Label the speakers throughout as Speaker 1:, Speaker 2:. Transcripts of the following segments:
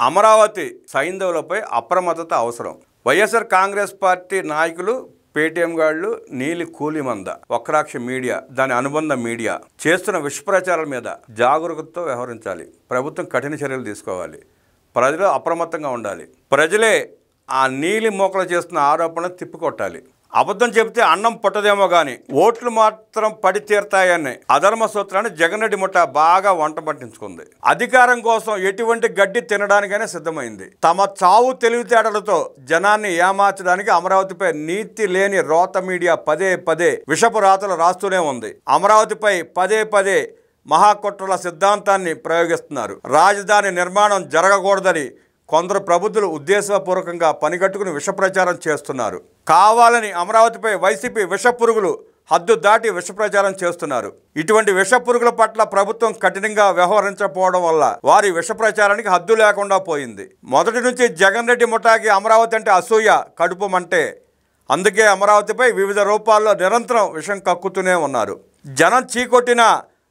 Speaker 1: అమరావతి సైంధవులపై అప్రమత్తత అవసరం. వైఎస్ఆర్ కాంగ్రెస్ పార్టీ నాయకులు, పేటీఎం గాళ్లు, నీలి కూలిమంద, వక్రాక్ష మీడియా, దాని అనుబంధ మీడియా చేస్తున్న విషప్రచారాల మీద జాగరూకతతో వ్యవహరించాలి. ప్రభుత్వం కఠిన చర్యలు తీసుకోవాలి. ప్రజలు అప్రమత్తంగా ఉండాలి. ప్రజలే ఆ నీలి మోకలు చేస్తున్న ఆరోపణలు తిప్పికొట్టాలి. అబద్ధం చెబితే అన్నం పుట్టదేమో కానీ ఓట్లు మాత్రం పడి తీరుతాయని అధర్మ సూత్రాన్ని జగన్ రెడ్డి ముఠా బాగా వంట పట్టించుకుంది. అధికారం కోసం ఎటువంటి గడ్డి తినడానికైనా సిద్ధమైంది. తమ చావు తెలివితేటలతో జనాన్ని ఏమార్చడానికి అమరావతిపై నీతి లేని రోత మీడియా పదే పదే విషపు రాతలు రాస్తూనే ఉంది. అమరావతిపై పదే పదే మహాకుట్రల సిద్ధాంతాన్ని ప్రయోగిస్తున్నారు. రాజధాని నిర్మాణం జరగకూడదని కొందరు ప్రబుద్ధులు ఉద్దేశపూర్వకంగా పనిగట్టుకుని విషప్రచారం చేస్తున్నారు. కావాలని అమరావతిపై వైసీపీ విషపురుగులు హద్దు దాటి విషప్రచారం చేస్తున్నారు. ఇటువంటి విషపురుగుల పట్ల ప్రభుత్వం కఠినంగా వ్యవహరించకపోవడం వల్ల వారి విషప్రచారానికి హద్దు లేకుండా పోయింది. మొదటి నుంచి జగన్ రెడ్డి ముఠాకి అమరావతి అంటే అసూయ, కడుపుమంటే. అందుకే అమరావతిపై వివిధ రూపాల్లో నిరంతరం విషం కక్కుతూనే ఉన్నారు. జనం చీకొట్టిన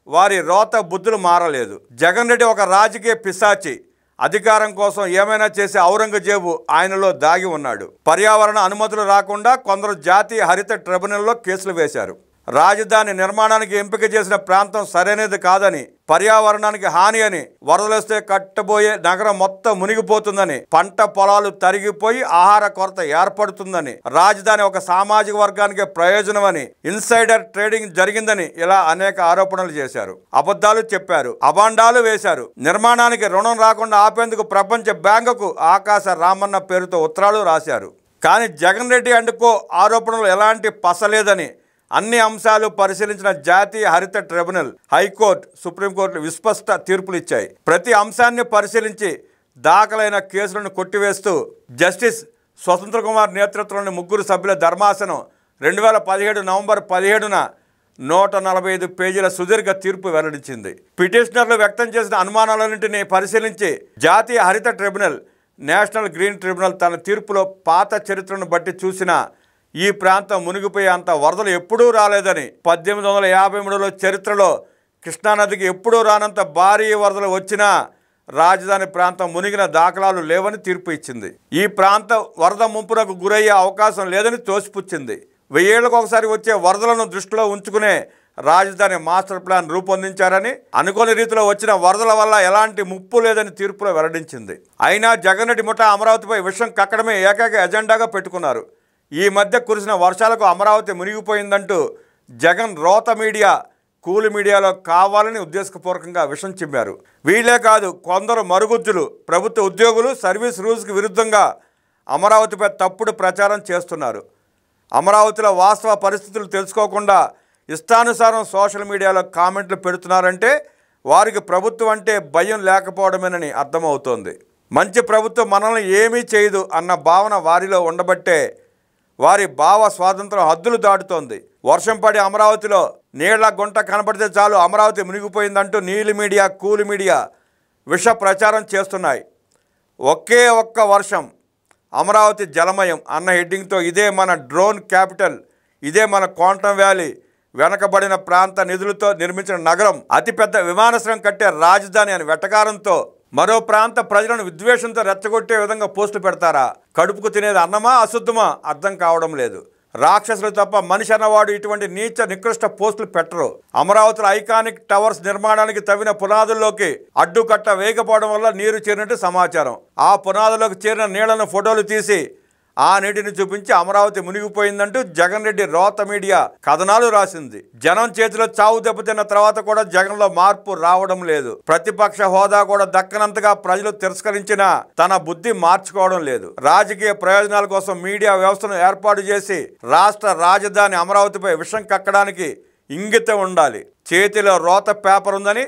Speaker 1: వారి రోత బుద్ధులు మారలేదు. జగన్ రెడ్డి ఒక రాజకీయ పిశాచి. అధికారం కోసం ఏమైనా చేసే ఔరంగజేబు ఆయనలో దాగి ఉన్నాడు. పర్యావరణ అనుమతులు రాకుండా కొందరు జాతీయ హరిత ట్రిబ్యునల్లో కేసులు వేశారు. రాజధాని నిర్మాణానికి ఎంపిక చేసిన ప్రాంతం సరైనది కాదని, పర్యావరణానికి హాని అని, వరదలొస్తే కట్టబోయే నగరం మొత్తం మునిగిపోతుందని, పంట పొలాలు తరిగిపోయి ఆహార కొరత ఏర్పడుతుందని, రాజధాని ఒక సామాజిక వర్గానికి ప్రయోజనమని, ఇన్సైడర్ ట్రేడింగ్ జరిగిందని ఇలా అనేక ఆరోపణలు చేశారు. అబద్ధాలు చెప్పారు, అభాండాలు వేశారు. నిర్మాణానికి రుణం రాకుండా ఆపేందుకు ప్రపంచ బ్యాంకుకు ఆకాశ రామన్న పేరుతో ఉత్తరాలు రాశారు. కానీ జగన్ రెడ్డి అండుకో ఆరోపణలు ఎలాంటి పసలేదని అన్ని అంశాలు పరిశీలించిన జాతీయ హరిత ట్రిబ్యునల్, హైకోర్టు, సుప్రీంకోర్టు విస్పష్ట తీర్పులు ఇచ్చాయి. ప్రతి అంశాన్ని పరిశీలించి దాఖలైన కేసులను కొట్టివేస్తూ జస్టిస్ స్వతంత్ర కుమార్ నేతృత్వంలోని 3 సభ్యుల ధర్మాసనం 2017 నవంబర్ 17న 145 పేజీల సుదీర్ఘ తీర్పు వెల్లడించింది. పిటిషనర్లు వ్యక్తం చేసిన అనుమానాలన్నింటినీ పరిశీలించి జాతీయ హరిత ట్రిబ్యునల్, నేషనల్ గ్రీన్ ట్రిబ్యునల్ తన తీర్పులో పాత చరిత్రను బట్టి చూసిన ఈ ప్రాంతం మునిగిపోయే అంత వరదలు ఎప్పుడూ రాలేదని, 1853లో చరిత్రలో కృష్ణానదికి ఎప్పుడూ రానంత భారీ వరదలు వచ్చినా రాజధాని ప్రాంతం మునిగిన దాఖలాలు లేవని తీర్పు ఇచ్చింది. ఈ ప్రాంతం వరద ముంపునకు గురయ్యే అవకాశం లేదని తోసిపుచ్చింది. 1000 ఏళ్లకు ఒకసారి వచ్చే వరదలను దృష్టిలో ఉంచుకునే రాజధాని మాస్టర్ ప్లాన్ రూపొందించారని, అనుకోని రీతిలో వచ్చిన వరదల వల్ల ఎలాంటి ముప్పు లేదని తీర్పులో వెల్లడించింది. అయినా జగన్ రెడ్డి ముఠా అమరావతిపై విషం కక్కడమే ఏకైక ఎజెండాగా పెట్టుకున్నారు. ఈ మధ్య కురిసిన వర్షాలకు అమరావతి మునిగిపోయిందంటూ జగన్ రోత మీడియా, కూలి మీడియాలో కావాలని ఉద్దేశపూర్వకంగా విషం చిమ్మారు. వీళ్ళే కాదు, కొందరు మరుగుజ్జులు, ప్రభుత్వ ఉద్యోగులు సర్వీస్ రూల్స్కి విరుద్ధంగా అమరావతిపై తప్పుడు ప్రచారం చేస్తున్నారు. అమరావతిలో వాస్తవ పరిస్థితులు తెలుసుకోకుండా ఇష్టానుసారం సోషల్ మీడియాలో కామెంట్లు పెడుతున్నారంటే వారికి ప్రభుత్వం అంటే భయం లేకపోవడమేనని అర్థమవుతోంది. మంచి ప్రభుత్వం మనల్ని ఏమీ చేయదు అన్న భావన వారిలో ఉండబట్టే వారి భావ స్వాతంత్రం హద్దులు దాటుతోంది. వర్షం పడి అమరావతిలో నీళ్ల గుంట కనపడితే చాలు అమరావతి మునిగిపోయిందంటూ నీలి మీడియా, కూలి మీడియా విష ప్రచారం చేస్తున్నాయి. ఒకే ఒక్క వర్షం అమరావతి జలమయం అన్న హెడ్డింగ్తో ఇదే మన డ్రోన్ క్యాపిటల్, ఇదే మన క్వాంటమ్ వ్యాలీ, వెనకబడిన ప్రాంత నిధులతో నిర్మించిన నగరం, అతిపెద్ద విమానాశ్రయం కట్టే రాజధాని అని వెటకారంతో మరో ప్రాంత ప్రజలను విద్వేషంతో రెచ్చగొట్టే విధంగా పోస్టులు పెడతారా? కడుపుకు తినేది అన్నమా అశుద్ధమా అర్థం కావడం లేదు. రాక్షసులు తప్ప మనిషి అన్నవాడు ఇటువంటి నీచ నికృష్ట పోస్టులు పెట్టరు. అమరావతిలో ఐకానిక్ టవర్స్ నిర్మాణానికి తవ్విన పునాదుల్లోకి అడ్డుకట్ట వేయకపోవడం వల్ల నీరు చేరినట్టు సమాచారం. ఆ పునాదుల్లోకి చేరిన నీళ్లను ఫోటోలు తీసి ఆ నీటిని చూపించి అమరావతి మునిగిపోయిందంటూ జగన్ రెడ్డి రోత మీడియా కథనాలు రాసింది. జనం చేతిలో చావు దెబ్బతిన్న తర్వాత కూడా జగన్లో మార్పు రావడం లేదు. ప్రతిపక్ష హోదా కూడా దక్కనంతగా ప్రజలు తిరస్కరించినా తన బుద్ధి మార్చుకోవడం లేదు. రాజకీయ ప్రయోజనాల కోసం మీడియా వ్యవస్థను ఏర్పాటు చేసి రాష్ట్ర రాజధాని అమరావతిపై విషం కక్కడానికి ఇంగితం ఉండాలి. చేతిలో రోత పేపర్ ఉందని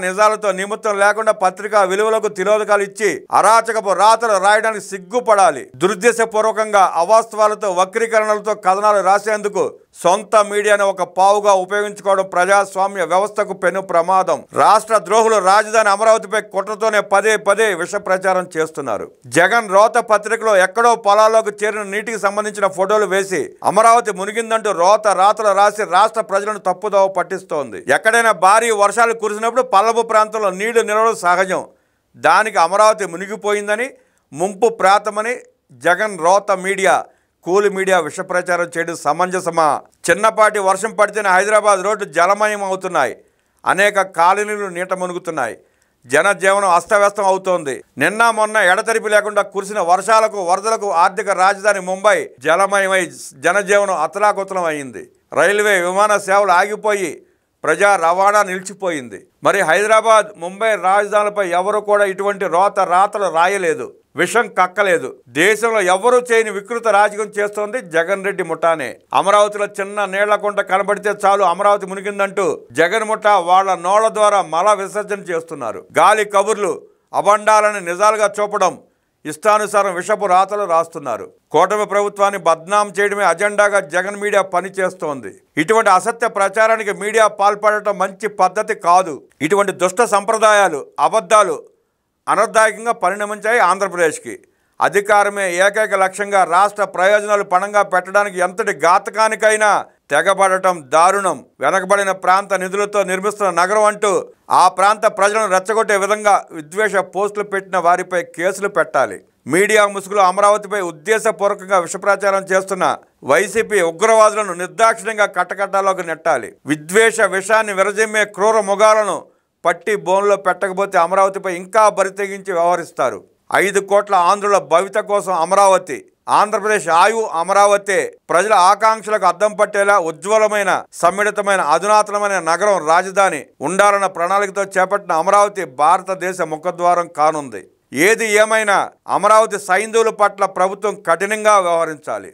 Speaker 1: నిజాలతో నిమిత్తం లేకుండా పత్రికా విలువలకు తిలోదకాలు ఇచ్చి అరాచకపు రాతలు రాయడానికి సిగ్గుపడాలి. దురుద్దేశపూర్వకంగా అవాస్తవాలతో, వక్రీకరణలతో కథనాలు రాసేందుకు సొంత మీడియాను ఒక పావుగా ఉపయోగించుకోవడం ప్రజాస్వామ్య వ్యవస్థకు పెను ప్రమాదం. రాష్ట్ర ద్రోహులు రాజధాని అమరావతిపై కుట్రతోనే పదే పదే విష ప్రచారం చేస్తున్నారు. జగన్ రోత పత్రికలో ఎక్కడో పొలాల్లోకి చేరిన నీటికి సంబంధించిన ఫోటోలు వేసి అమరావతి మునిగిందంటూ రోత రాతలు రాసి రాష్ట్ర ప్రజలను తప్పుదోవ పట్టిస్తోంది. ఎక్కడైనా భారీ వర్షాలు కురిసినప్పుడు పల్లపు ప్రాంతంలో నీళ్లు నిలవడం సహజం. దానికి అమరావతి మునిగిపోయిందని, ముంపు ప్రాతమని జగన్ రోత మీడియా, కూలి మీడియా విష ప్రచారం చేయడం సమంజసమా? చిన్నపాటి వర్షం పడితేనే హైదరాబాద్ రోడ్డు జలమయం అవుతున్నాయి. అనేక కాలనీలు నీట మునుగుతున్నాయి. జనజీవనం అస్తవ్యస్తం అవుతోంది. నిన్న మొన్న ఎడతెరిపి లేకుండా కురిసిన వర్షాలకు, వరదలకు ఆర్థిక రాజధాని ముంబై జలమయమై జనజీవనం అతలాకుతలం అయింది. రైల్వే, విమాన సేవలు ఆగిపోయి ప్రజా రవాణా నిలిచిపోయింది. మరి హైదరాబాద్, ముంబై రాజధానులపై ఎవరు కూడా ఇటువంటి రాతలు రాయలేదు, విషం కక్కలేదు. దేశంలో ఎవరూ చేయని వికృత రాజకీయం చేస్తోంది జగన్ రెడ్డి ముఠానే. అమరావతిలో చిన్న నీళ్లకుంట కనబడితే చాలు అమరావతి మునిగిందంటూ జగన్ ముఠా వాళ్ల నోళ్ల ద్వారా మల విసర్జన చేస్తున్నారు. గాలి కబుర్లు, అబండాలని నిజాలుగా చూపడం, ఇష్టానుసారం విషపు రాతలు రాస్తున్నారు. కూటమి ప్రభుత్వాన్ని బద్నాం చేయడమే అజెండాగా జగన్ మీడియా పనిచేస్తోంది. ఇటువంటి అసత్య ప్రచారానికి మీడియా పాల్పడటం మంచి పద్ధతి కాదు. ఇటువంటి దుష్ట సంప్రదాయాలు, అబద్ధాలు అనర్దాయకంగా పరిణమించాయి ఆంధ్రప్రదేశ్కి. అధికారమే ఏకైక లక్ష్యంగా రాష్ట్ర ప్రయోజనాలు పణంగా పెట్టడానికి ఎంతటి ఘాతకానికైనా తెగబడటం దారుణం. వెనకబడిన ప్రాంత నిధులతో నిర్మిస్తున్న నగరం అంటూ ఆ ప్రాంత ప్రజలను రెచ్చగొట్టే విధంగా విద్వేష పోస్టులు పెట్టిన వారిపై కేసులు పెట్టాలి. మీడియా ముసుగులో అమరావతిపై ఉద్దేశపూర్వకంగా విషప్రచారం చేస్తున్న వైసీపీ ఉగ్రవాదులను నిర్దాక్షిణ్యంగా కట్టకట్టాలోకి నెట్టాలి. విద్వేష విషాన్ని విరజిమ్మే క్రూర మొగాలను పట్టి బోన్లో పెట్టకపోతే అమరావతిపై ఇంకా బరితెగించి వ్యవహరిస్తారు. 5 కోట్ల ఆంధ్రుల భవిత కోసం అమరావతి, ఆంధ్రప్రదేశ్ ఆయువు అమరావతి. ప్రజల ఆకాంక్షలకు అద్దం పట్టేలా ఉజ్వలమైన, సమ్మిళితమైన, అధునాతనమైన నగరం, రాజధాని ఉండాలన్న ప్రణాళికతో చేపట్టిన అమరావతి భారతదేశ ముఖద్వారం కానుంది. ఏది ఏమైనా అమరావతి సైంధవుల పట్ల ప్రభుత్వం కఠినంగా వ్యవహరించాలి.